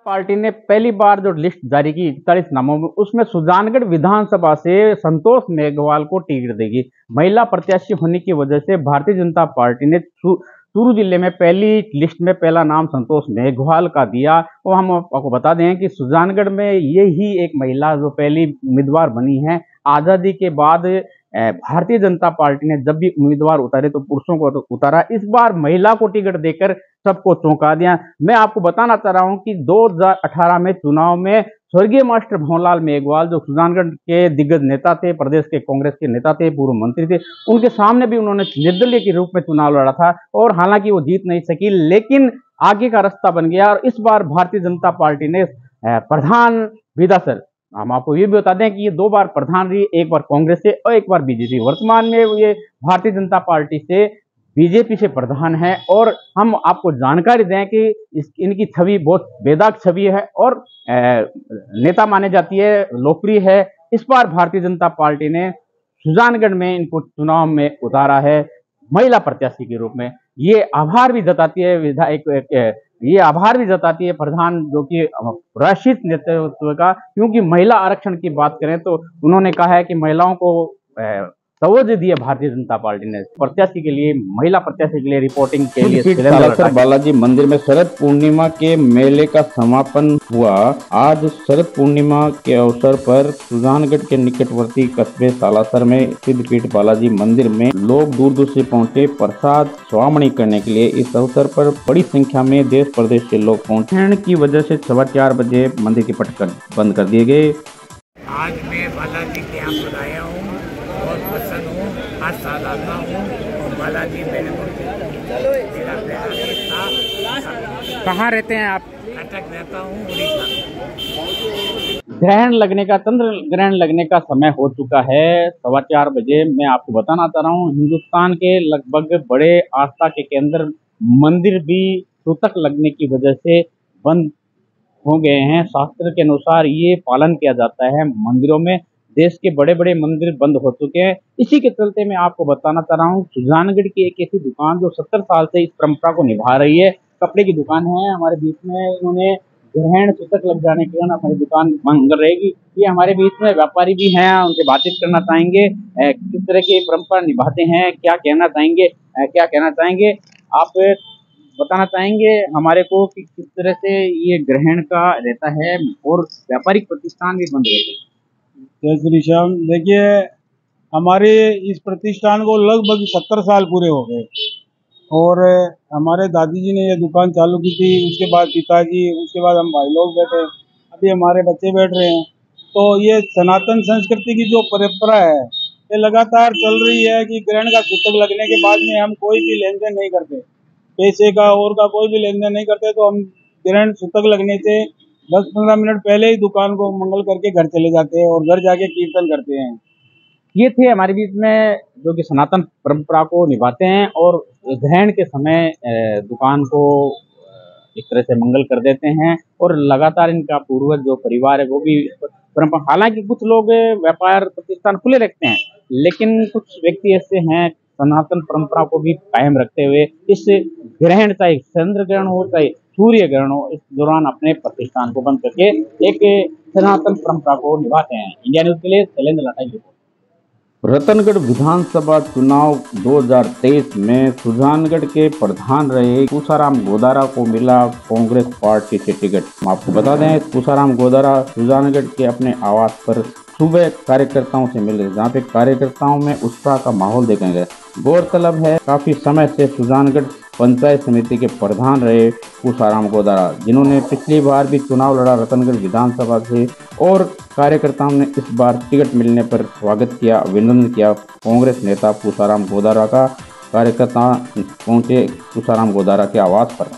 Party ने पहली बार जो लिस्ट जारी की 41 नामों में, उसमें सुजानगढ़ विधानसभा से संतोष मेघवाल को टिकट देगी। महिला प्रत्याशी होने की वजह से भारतीय जनता पार्टी ने चूरू जिले में पहली लिस्ट में पहला नाम संतोष मेघवाल का दिया। और हम आपको बता दें कि सुजानगढ़ में ये ही एक महिला जो पहली उम्मीदवार बनी है। आजादी के बाद भारतीय जनता पार्टी ने जब भी उम्मीदवार उतारे तो पुरुषों को तो उतारा, इस बार महिला को टिकट देकर सबको चौंका दिया। मैं आपको बताना चाह रहा हूं कि 2018 में चुनाव में स्वर्गीय मास्टर भंवरलाल मेघवाल जो सुजानगढ़ के दिग्गज नेता थे, प्रदेश के कांग्रेस के नेता थे, पूर्व मंत्री थे, उनके सामने भी उन्होंने निर्दलीय के रूप में चुनाव लड़ा था और हालांकि वो जीत नहीं सकी, लेकिन आगे का रास्ता बन गया। और इस बार भारतीय जनता पार्टी ने प्रधान विदा सर, हम आपको ये भी बता दें कि ये 2 बार प्रधान रही, एक बार कांग्रेस से और एक बार बीजेपी। वर्तमान में ये भारतीय जनता पार्टी से बीजेपी से प्रधान है। और हम आपको जानकारी दें कि इनकी छवि बहुत बेदाग छवि है और नेता माने जाती है, लोकप्रिय है। इस बार भारतीय जनता पार्टी ने सुजानगढ़ में इनको चुनाव में उतारा है महिला प्रत्याशी के रूप में। ये आभार भी जताती है विधायक, ये आभार भी जताती है प्रधान जो कि राष्ट्रीय नेतृत्व का, क्योंकि महिला आरक्षण की बात करें तो उन्होंने कहा है कि महिलाओं को तवज्जो दी है भारतीय जनता पार्टी ने। प्रत्याशी के लिए, महिला प्रत्याशी के लिए रिपोर्टिंग के लिए सालासर बालाजी मंदिर में शरद पूर्णिमा के मेले का समापन हुआ। आज शरद पूर्णिमा के अवसर पर सुजानगढ़ के निकटवर्ती कस्बे सालासर में सिद्धपीठ बालाजी मंदिर में लोग दूर दूर से पहुंचे प्रसाद स्वामणी करने के लिए। इस अवसर पर बड़ी संख्या में देश प्रदेश के लोग पहुंचे। ठंड की वजह से 4:15 बजे मंदिर के पट बंद कर दिए गए। आज मैं बालाजी के यहाँ पर आया हूँ, बहुत प्रसन्न हूँ, आज सालाना हूँ और बालाजी मेरे मेरा था। कहाँ रहते हैं आप? कटक रहता हूँ, उड़ीसा। ग्रहण लगने का, चंद्र ग्रहण लगने का समय हो चुका है 4:15 बजे। मैं आपको बताना चाह रहा हूँ, हिंदुस्तान के लगभग बड़े आस्था के केंद्र मंदिर भी सूतक लगने की वजह से बंद हो गए हैं। शास्त्र के अनुसार ये पालन किया जाता है मंदिरों में। देश के बड़े बड़े मंदिर बंद हो चुके हैं। इसी के चलते मैं आपको बताना चाह रहा हूँ, सुजानगढ़ की एक ऐसी दुकान जो 70 साल से इस परंपरा को निभा रही है, कपड़े की दुकान है हमारे बीच में। इन्होंने ग्रहण सूतक लग जाने के कारण हमारी दुकान बंद रहेगी। ये हमारे बीच में व्यापारी भी हैं, उनसे बातचीत करना चाहेंगे, किस तरह की परंपरा निभाते हैं, क्या कहना चाहेंगे। आप बताना चाहेंगे हमारे को कि किस तरह से ये ग्रहण का रहता है और व्यापारिक प्रतिष्ठान भी बंद रहेगी? जय श्री श्याम। देखिए, हमारे इस प्रतिष्ठान को लगभग 70 साल पूरे हो गए और हमारे दादी जी ने ये दुकान चालू की थी, उसके बाद पिताजी, उसके बाद हम भाई लोग बैठे, अभी हमारे बच्चे बैठ रहे हैं। तो ये सनातन संस्कृति की जो परंपरा है ये लगातार चल रही है कि ग्रहण का सूतक लगने के बाद में हम कोई भी लेन देन नहीं करते, पैसे का और का कोई भी लेन देन नहीं करते। तो हम ग्रहण सूतक लगने से 10-15 मिनट पहले ही दुकान को मंगल करके घर चले जाते हैं और घर जाके कीर्तन करते हैं। ये थे हमारे बीच में जो कि सनातन परंपरा को निभाते हैं और ग्रहण के समय दुकान को एक तरह से मंगल कर देते हैं। और लगातार इनका पूर्वज जो परिवार है वो भी परंपरा, हालांकि कुछ लोग व्यापार प्रतिष्ठान खुले रखते हैं, लेकिन कुछ व्यक्ति ऐसे हैं सनातन परंपरा को भी कायम रखते हुए इस ग्रहण, चाहे चंद्र ग्रहण हो चाहे सूर्य ग्रहण हो, इस दौरान अपने प्रतिष्ठान को बंद करके एक सनातन परंपरा को निभाते हैं। इंडिया न्यूज के लिए शैलेंद्र लाटा की रिपोर्ट। रतनगढ़ विधानसभा चुनाव 2023 में सुजानगढ़ के प्रधान रहे पूसाराम गोदारा को मिला कांग्रेस पार्टी से टिकट। आपको बता दें, पूसाराम गोदारा सुजानगढ़ के अपने आवास पर सुबह कार्यकर्ताओं से मिले, जहाँ पे कार्यकर्ताओं में उत्साह का माहौल देखा गया। गौरतलब है, काफी समय से सुजानगढ़ पंचायत समिति के प्रधान रहे पूसाराम गोदारा, जिन्होंने पिछली बार भी चुनाव लड़ा रतनगढ़ विधानसभा से और कार्यकर्ताओं ने इस बार टिकट मिलने पर स्वागत किया, अभिनंदन किया कांग्रेस नेता पूसाराम गोदारा का। कार्यकर्ता पहुंचे पूसाराम गोदारा के आवास पर।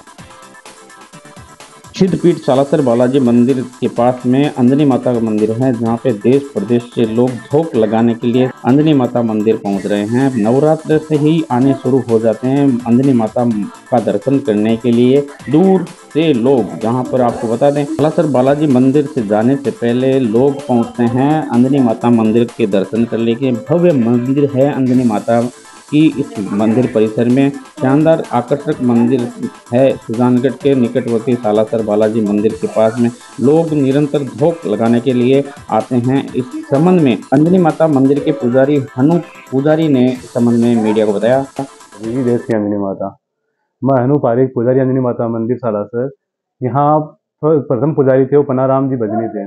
सिद्धपीठ सालासर बालाजी मंदिर के पास में अंजनी माता का मंदिर है, जहाँ पे देश प्रदेश से लोग धोख लगाने के लिए अंजनी माता मंदिर पहुँच रहे हैं। नवरात्र से ही आने शुरू हो जाते हैं अंजनी माता का दर्शन करने के लिए दूर से लोग। जहाँ पर आपको बता दें, सालासर बालाजी मंदिर से जाने से पहले लोग पहुँचते हैं अंजनी माता मंदिर के दर्शन करने के। भव्य मंदिर है अंजनी माता कि इस मंदिर परिसर में शानदार आकर्षक मंदिर है। सुजानगढ़ के निकटवर्ती सालासर बालाजी मंदिर के पास में लोग निरंतर धोख लगाने के लिए आते हैं। इस संबंध में अंजनी माता मंदिर के पुजारी हनु पुजारी ने इस संबंध में मीडिया को बताया। देवी देश की अंजनी माता, मैं हनु पारिक, पुजारी अंजनी माता मंदिर सालासर। यहाँ प्रथम पुजारी थे वो पन्नाराम जी भजनी थे।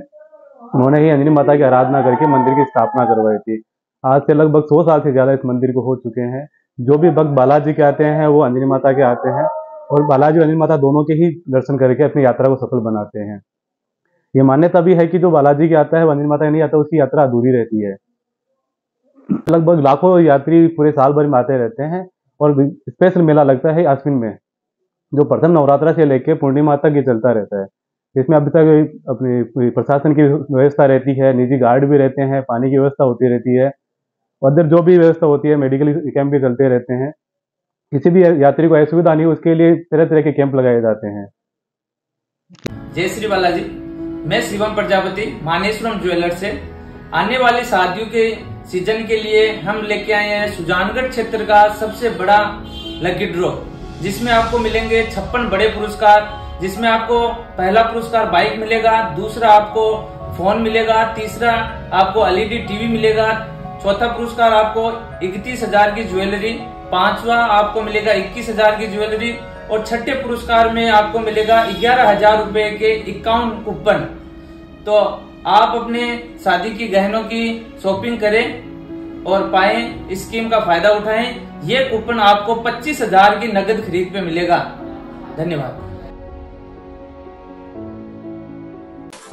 उन्होंने ही अंजनी माता की आराधना करके मंदिर की स्थापना करवाई थी। आज से लगभग 100 साल से ज्यादा इस मंदिर को हो चुके हैं। जो भी भक्त बालाजी के आते हैं वो अंजनी माता के आते हैं और बालाजी और अंजनी माता दोनों के ही दर्शन करके अपनी यात्रा को सफल बनाते हैं। ये मान्यता भी है कि जो बालाजी के आता है वो अंजनी माता के नहीं आता, उसकी यात्रा अधूरी रहती है। लगभग लाखों यात्री पूरे साल भर में आते रहते हैं और स्पेशल मेला लगता है आश्विन में, जो प्रथम नवरात्रा से लेकर पूर्णिमा तक ये चलता रहता है। इसमें अभी तक अपनी प्रशासन की व्यवस्था रहती है, निजी गार्ड भी रहते हैं, पानी की व्यवस्था होती रहती है, अदर जो भी व्यवस्था होती है, मेडिकल कैंप भी चलते रहते हैं। किसी भी यात्री को असुविधा नहीं हो उसके लिए तरह तरह के कैंप लगाए जाते हैं। जय श्री बालाजी। मैं शिवम प्रजापति मानेश्वरम ज्वेलर्स से आने वाली शादियों के सीजन के लिए हम लेके आए हैं सुजानगढ़ क्षेत्र का सबसे बड़ा लकी ड्रॉ, जिसमें आपको मिलेंगे 56 बड़े पुरस्कार, जिसमें आपको पहला पुरस्कार बाइक मिलेगा, दूसरा आपको फोन मिलेगा, तीसरा आपको एलईडी टीवी मिलेगा, चौथा पुरस्कार आपको 31,000 की ज्वेलरी, पांचवा आपको मिलेगा 21,000 की ज्वेलरी और छठे पुरस्कार में आपको मिलेगा 11,000 रुपए के 51 कूपन। तो आप अपने शादी की गहनों की शॉपिंग करें और पाएं, इस स्कीम का फायदा उठाएं। ये कूपन आपको 25,000 की नगद खरीद पे मिलेगा। धन्यवाद।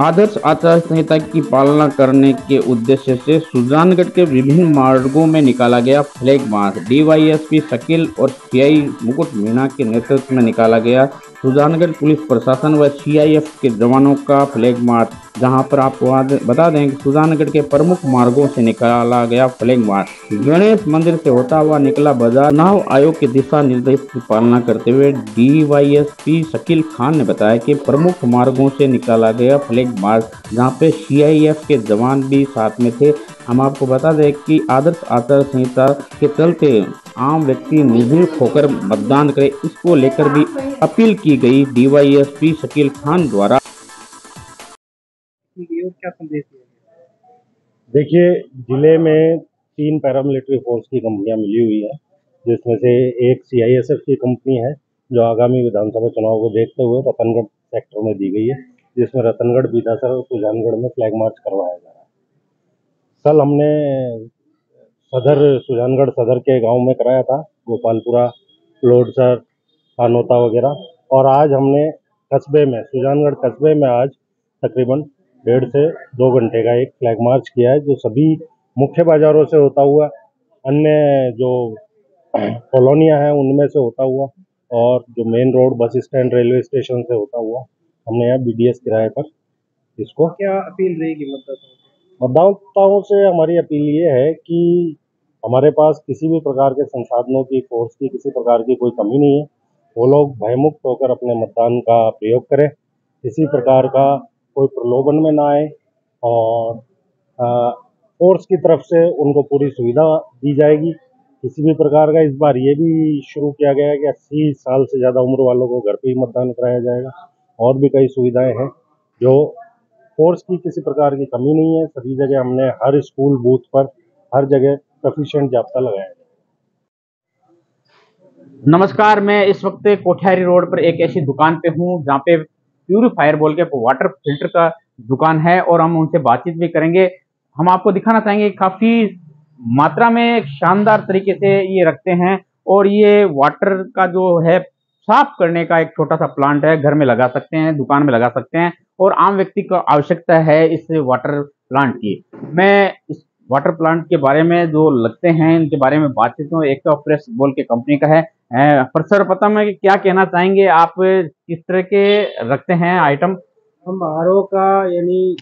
आदर्श आचार संहिता की पालना करने के उद्देश्य से सुजानगढ़ के विभिन्न मार्गों में निकाला गया फ्लैग मार्च डीवाईएसपी शकील और सीआई मुकुट मीणा के नेतृत्व में निकाला गया। सुजानगढ़ पुलिस प्रशासन व सीआईएफ के जवानों का फ्लैग मार्च, जहां पर आपको बता दें कि सुजानगढ़ के प्रमुख मार्गों से निकाला गया फ्लैग मार्च गणेश मंदिर से होता हुआ निकला बाजार। चुनाव आयोग के दिशा निर्देश की पालना करते हुए डीवाईएसपी शकील खान ने बताया कि प्रमुख मार्गों से निकाला गया फ्लैग मार्च, जहां पे सीआईएफ के जवान भी साथ में थे। हम आपको बता दें कि आदर्श आचार संहिता के चलते आम व्यक्ति निर्भीक होकर मतदान करे, इसको लेकर भी अपील की गई डीवाईएसपी शकील खान द्वारा। क्या संदेश देखिए, जिले में 3 पैरामिलिट्री फोर्स की कंपनियां मिली हुई है, जिसमें से एक सीआईएसएफ की कंपनी है जो आगामी विधानसभा चुनाव को देखते हुए रतनगढ़ सेक्टर में दी गई है, जिसमें रतनगढ़, बीदासर और सुजानगढ़ में फ्लैग मार्च करवाया जा रहा है। कल हमने सुजानगढ़ सदर के गांव में कराया था, गोपालपुरा, लोडसर, कानोता वगैरह, और आज हमने कस्बे में, सुजानगढ़ कस्बे में आज तकरीबन 1.5 से 2 घंटे का एक फ्लैग मार्च किया है, जो सभी मुख्य बाजारों से होता हुआ, अन्य जो कॉलोनियां हैं उनमें से होता हुआ और जो main road, bus stand, railway station से होता हुआ हमने यहाँ बीडीएस किराए पर इसको। क्या अपील रहेगी मतदाताओं से? हमारी अपील ये है कि हमारे पास किसी भी प्रकार के संसाधनों की, फोर्स की किसी प्रकार की कोई कमी नहीं है। वो लोग भयमुक्त होकर अपने मतदान का प्रयोग करें, किसी प्रकार का कोई प्रलोभन में ना आए और फोर्स की तरफ से उनको पूरी सुविधा दी जाएगी। किसी भी प्रकार का, इस बार ये भी शुरू किया गया है कि 80 साल से ज़्यादा उम्र वालों को घर पे ही मतदान कराया जाएगा। और भी कई सुविधाएं हैं, जो फोर्स की किसी प्रकार की कमी नहीं है। सभी जगह हमने हर स्कूल बूथ पर हर जगह सफिशिएंट जाब्ता लगाया है। नमस्कार, मैं इस वक्त कोठियारी रोड पर एक ऐसी दुकान पे हूँ जहाँ पे प्यूरीफायर बोल के वाटर फिल्टर का दुकान है और हम उनसे बातचीत भी करेंगे। हम आपको दिखाना चाहेंगे, काफी मात्रा में शानदार तरीके से ये रखते हैं और ये वाटर का जो है साफ करने का एक छोटा सा प्लांट है, घर में लगा सकते हैं, दुकान में लगा सकते हैं और आम व्यक्ति को आवश्यकता है इस वाटर प्लांट की। मैं इस वाटर प्लांट के बारे में जो लगते हैं इनके बारे में बातचीत हूँ। एक प्रेस बोल के कंपनी का है। पर सर, पता मैं क्या कहना चाहेंगे, आप किस तरह के रखते हैं आइटम? हम आरओ का यानी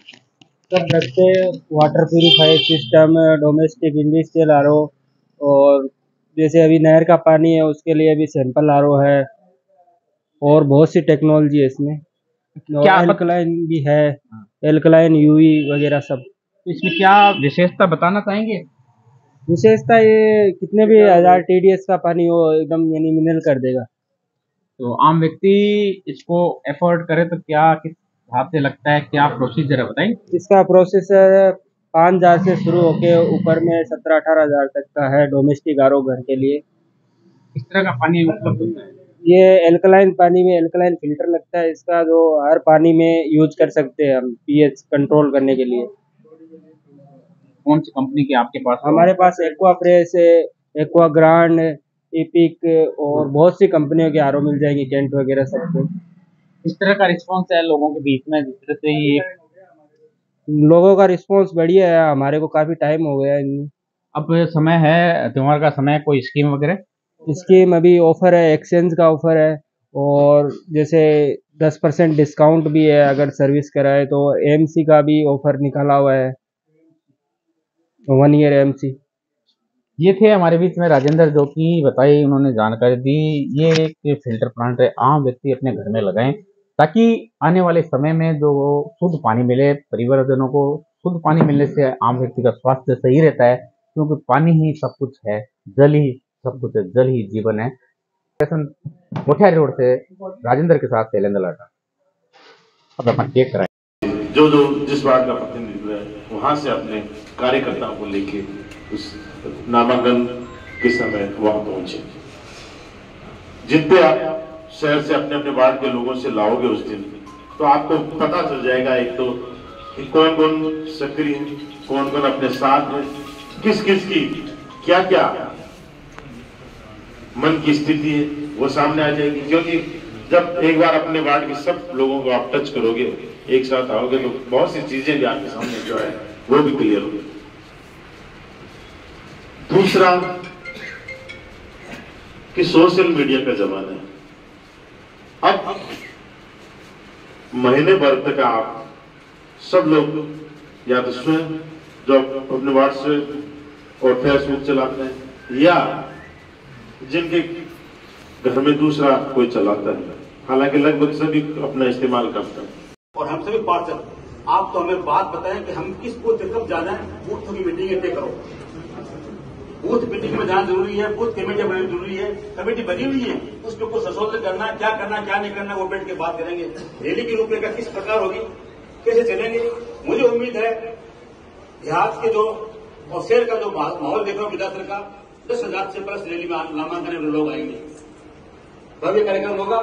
सब रखते हैं, water purifier system, domestic industrial RO, और जैसे अभी नहर का पानी है उसके लिए भी सैंपल आरओ है और बहुत सी टेक्नोलॉजी है इसमें। क्या एल्कलाइन भी है, एल्कलाइन यूवी वगैरह सब। इसमें क्या विशेषता बताना चाहेंगे? विशेषता ये कितने भी 1000 TDS का पानी हो एकदम यानी मिनरल कर देगा। तो आम व्यक्ति इसको एफोर्ड करे तो क्या किस हिसाब से लगता है, क्या प्रोसीजर है बताइए? इसका प्रोसेसर 5000 से शुरू होके ऊपर में 17-18 हज़ार तक का है डोमेस्टिक आरओ घर के लिए। इस तरह का पानी उपलब्ध होता है? ये एल्कलाइन पानी में एल्कलाइन फिल्टर लगता है इसका, जो हर पानी में यूज कर सकते हैं हम पीएच कंट्रोल करने के लिए। कौन सी कंपनी के आपके पास? हमारे पास एक्वा फ्रेश है, एक्वा ग्रांड, एपिक और बहुत सी कंपनियों के आरओ मिल जाएंगे, कैंट वगैरह सब कुछ। इस तरह का रिस्पॉन्स है लोगों के बीच में, जिस तरह से ये लोगों का रिस्पॉन्स बढ़िया है, हमारे को काफी टाइम हो गया इनमें। अब समय है, त्योहार का समय, कोई स्कीम वगैरह? स्कीम अभी ऑफर है, एक्सचेंज का ऑफर है और जैसे 10% डिस्काउंट भी है अगर सर्विस कराए तो। एमसी का भी ऑफर निकाला हुआ है, 1 ईयर एमसी। ये थे हमारे बीच में राजेंद्र, जो कि बताई उन्होंने जानकारी दी। ये एक फिल्टर प्लांट है, आम व्यक्ति अपने घर में लगाएं ताकि आने वाले समय में जो शुद्ध पानी मिले परिवारजनों को। शुद्ध पानी मिलने से आम व्यक्ति का स्वास्थ्य सही रहता है, क्योंकि पानी ही सब कुछ है, जल ही सब कुछ है, जल ही जीवन है। मोतिहारी रोड से राजेंद्र के साथ शैलेंद्र लाटा। अब अपना चेक कराएं। जो जो जिस वार्ड का प्रतिनिधित्व है वहां से अपने कार्यकर्ताओं को लेके उस नामांकन के समय वहां पहुंचे। जितने आप शहर से अपने अपने वार्ड के लोगों से लाओगे उस दिन, तो आपको पता चल जाएगा एक तो कौन कौन सक्रिय है, कौन कौन अपने साथ है, किस किस की क्या क्या मन की स्थिति है वो सामने आ जाएगी। क्योंकि जब एक बार अपने वार्ड के सब लोगों को आप टच करोगे, एक साथ आओगे, तो बहुत सी चीजें भी आपके सामने जो है वो भी क्लियर होगी। दूसरा कि सोशल मीडिया का जमाना है। अब महीने भर तक आप सब लोग या तो स्वयं जो अपने व्हाट्सएप और फेसबुक चलाते हैं, या जिनके घर में दूसरा कोई चलाता है, हालांकि लगभग सभी अपना इस्तेमाल करता है। और हम सभी पार्षद, आप तो हमें बात बताएं कि हम किस बूथ पे कब जाना है। बूथ की मीटिंग तय करो, बूथ मीटिंग में जाना जरूरी है, बूथ कमेटी बनानी जरूरी है। कमेटी बनी हुई है, उसके ऊपर संशोधन करना है, क्या करना क्या नहीं करना वो बैठ के बात करेंगे। रैली की रूपरेखा किस प्रकार होगी, कैसे चलेंगे। मुझे उम्मीद है देहात के जो और शहर का जो माहौल देख रहा हूँ विधानसभा का, 10,000 से प्लस रैली में नामांकन लोग आएंगे, भव्य कार्यक्रम होगा।